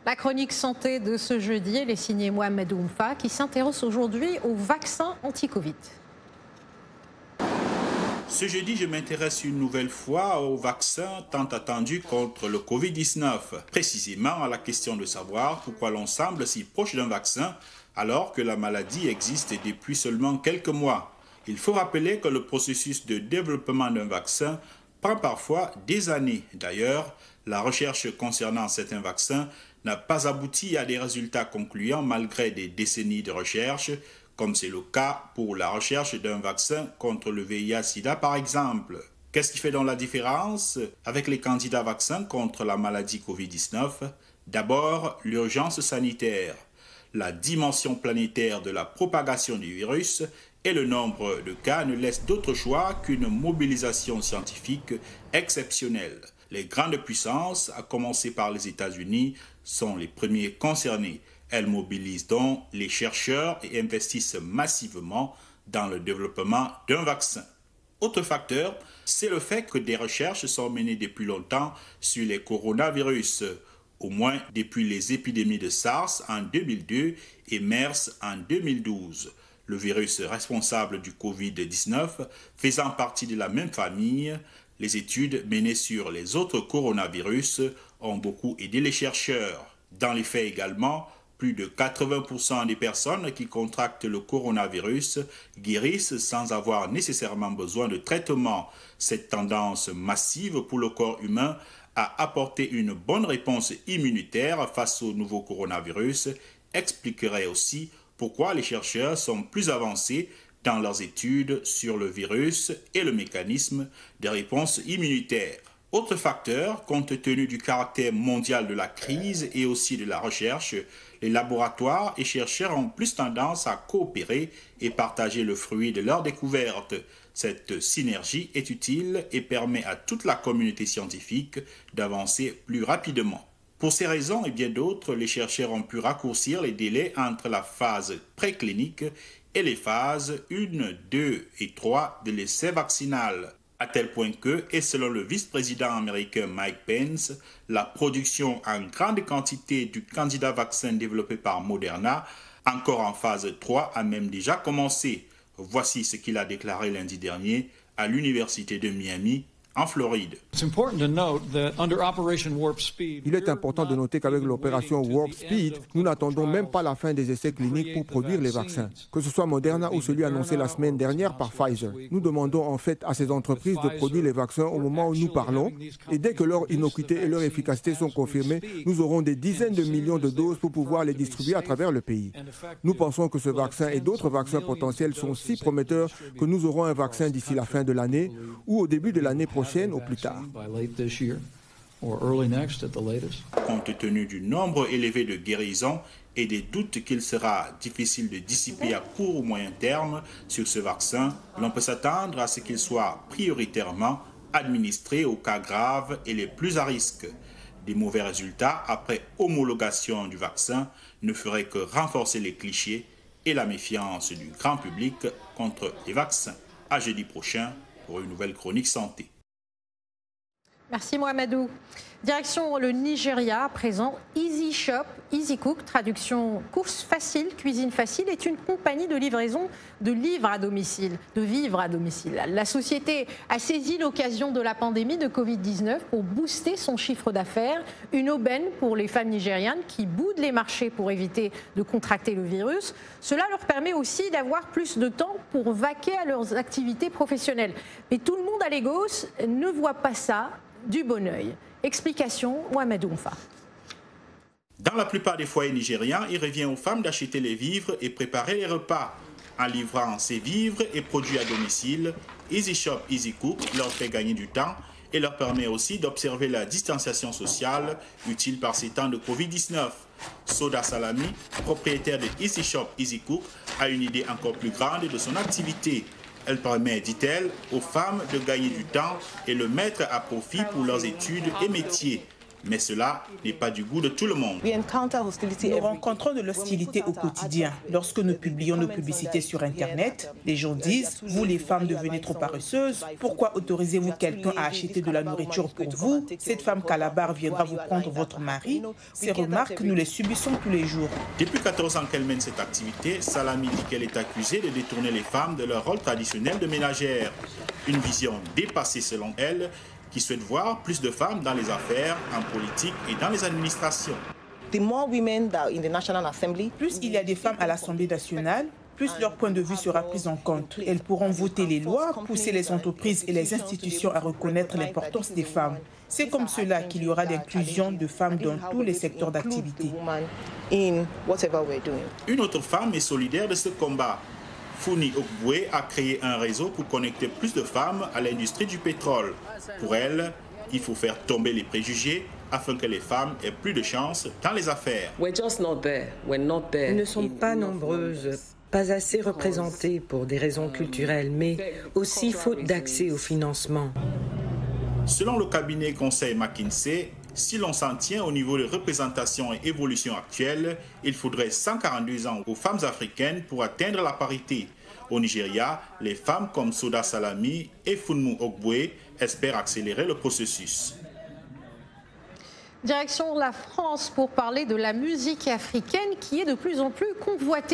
La chronique santé de ce jeudi, elle est signée Mohamedou Oumfa qui s'intéresse aujourd'hui au vaccin anti-Covid. Ce jeudi, je m'intéresse une nouvelle fois au vaccin tant attendu contre le Covid-19. Précisément à la question de savoir pourquoi l'on semble si proche d'un vaccin alors que la maladie existe depuis seulement quelques mois. Il faut rappeler que le processus de développement d'un vaccin prend parfois des années. D'ailleurs, la recherche concernant certains vaccins n'a pas abouti à des résultats concluants malgré des décennies de recherche, comme c'est le cas pour la recherche d'un vaccin contre le VIH-Sida par exemple. Qu'est-ce qui fait donc la différence avec les candidats vaccins contre la maladie Covid-19? D'abord, l'urgence sanitaire, la dimension planétaire de la propagation du virus et le nombre de cas ne laissent d'autre choix qu'une mobilisation scientifique exceptionnelle. Les grandes puissances, à commencer par les États-Unis, sont les premiers concernés. Elles mobilisent donc les chercheurs et investissent massivement dans le développement d'un vaccin. Autre facteur, c'est le fait que des recherches sont menées depuis longtemps sur les coronavirus, au moins depuis les épidémies de SARS en 2002 et MERS en 2012. Le virus responsable du Covid-19 faisant partie de la même famille, les études menées sur les autres coronavirus ont beaucoup aidé les chercheurs. Dans les faits également, plus de 80% des personnes qui contractent le coronavirus guérissent sans avoir nécessairement besoin de traitement. Cette tendance massive pour le corps humain à apporter une bonne réponse immunitaire face au nouveau coronavirus expliquerait aussi pourquoi les chercheurs sont plus avancés dans leurs études sur le virus et le mécanisme des réponses immunitaires. Autre facteur, compte tenu du caractère mondial de la crise et aussi de la recherche, les laboratoires et chercheurs ont plus tendance à coopérer et partager le fruit de leurs découvertes. Cette synergie est utile et permet à toute la communauté scientifique d'avancer plus rapidement. Pour ces raisons et bien d'autres, les chercheurs ont pu raccourcir les délais entre la phase préclinique et les phases 1, 2 et 3 de l'essai vaccinal. À tel point que, et selon le vice-président américain Mike Pence, la production en grande quantité du candidat vaccin développé par Moderna, encore en phase 3, a même déjà commencé. Voici ce qu'il a déclaré lundi dernier à l'Université de Miami, en Floride. Il est important de noter qu'avec l'opération Warp Speed, nous n'attendons même pas la fin des essais cliniques pour produire les vaccins. Que ce soit Moderna ou celui annoncé la semaine dernière par Pfizer. Nous demandons en fait à ces entreprises de produire les vaccins au moment où nous parlons et dès que leur innocuité et leur efficacité sont confirmées, nous aurons des dizaines de millions de doses pour pouvoir les distribuer à travers le pays. Nous pensons que ce vaccin et d'autres vaccins potentiels sont si prometteurs que nous aurons un vaccin d'ici la fin de l'année ou au début de l'année prochaine au plus tard. Compte tenu du nombre élevé de guérisons et des doutes qu'il sera difficile de dissiper à court ou moyen terme sur ce vaccin, l'on peut s'attendre à ce qu'il soit prioritairement administré aux cas graves et les plus à risque. Des mauvais résultats après homologation du vaccin ne feraient que renforcer les clichés et la méfiance du grand public contre les vaccins. À jeudi prochain pour une nouvelle chronique santé. Merci Mohamedou. Direction le Nigeria, à présent, Easy Shop, Easy Cook, traduction course facile, cuisine facile, est une compagnie de livraison de vivres à domicile. La société a saisi l'occasion de la pandémie de Covid-19 pour booster son chiffre d'affaires, une aubaine pour les femmes nigérianes qui boudent les marchés pour éviter de contracter le virus. Cela leur permet aussi d'avoir plus de temps pour vaquer à leurs activités professionnelles. Mais tout le monde à Lagos ne voit pas ça du bon œil. Explication, Mohamedou Oumfa. Dans la plupart des foyers nigérians, il revient aux femmes d'acheter les vivres et préparer les repas. En livrant ces vivres et produits à domicile, Easy Shop, Easy Cook leur fait gagner du temps et leur permet aussi d'observer la distanciation sociale utile par ces temps de Covid-19. Soda Salami, propriétaire de Easy Shop, Easy Cook, a une idée encore plus grande de son activité. Elle permet, dit-elle, aux femmes de gagner du temps et le mettre à profit pour leurs études et métiers. Mais cela n'est pas du goût de tout le monde. Nous rencontrons de l'hostilité au quotidien. Lorsque nous publions nos publicités sur Internet, les gens disent « Vous les femmes devenez trop paresseuses, pourquoi autorisez-vous quelqu'un à acheter de la nourriture pour vous? Cette femme calabar viendra vous prendre votre mari ?» Ces remarques, nous les subissons tous les jours. Depuis 14 ans qu'elle mène cette activité, Salami dit qu'elle est accusée de détourner les femmes de leur rôle traditionnel de ménagère. Une vision dépassée selon elle, qui souhaite voir plus de femmes dans les affaires, en politique et dans les administrations. Plus il y a des femmes à l'Assemblée nationale, plus leur point de vue sera pris en compte. Elles pourront voter les lois, pousser les entreprises et les institutions à reconnaître l'importance des femmes. C'est comme cela qu'il y aura l'inclusion de femmes dans tous les secteurs d'activité. Une autre femme est solidaire de ce combat. Funi Okbwe a créé un réseau pour connecter plus de femmes à l'industrie du pétrole. Pour elle, il faut faire tomber les préjugés afin que les femmes aient plus de chance dans les affaires. Nous ne sommes pas nombreuses, pas assez représentées pour des raisons culturelles, mais aussi faute d'accès au financement. Selon le cabinet conseil McKinsey, si l'on s'en tient au niveau de représentation et évolution actuelle, il faudrait 142 ans aux femmes africaines pour atteindre la parité. Au Nigeria, les femmes comme Soda Salami et Funmi Okbwe espèrent accélérer le processus. Direction la France pour parler de la musique africaine qui est de plus en plus convoitée.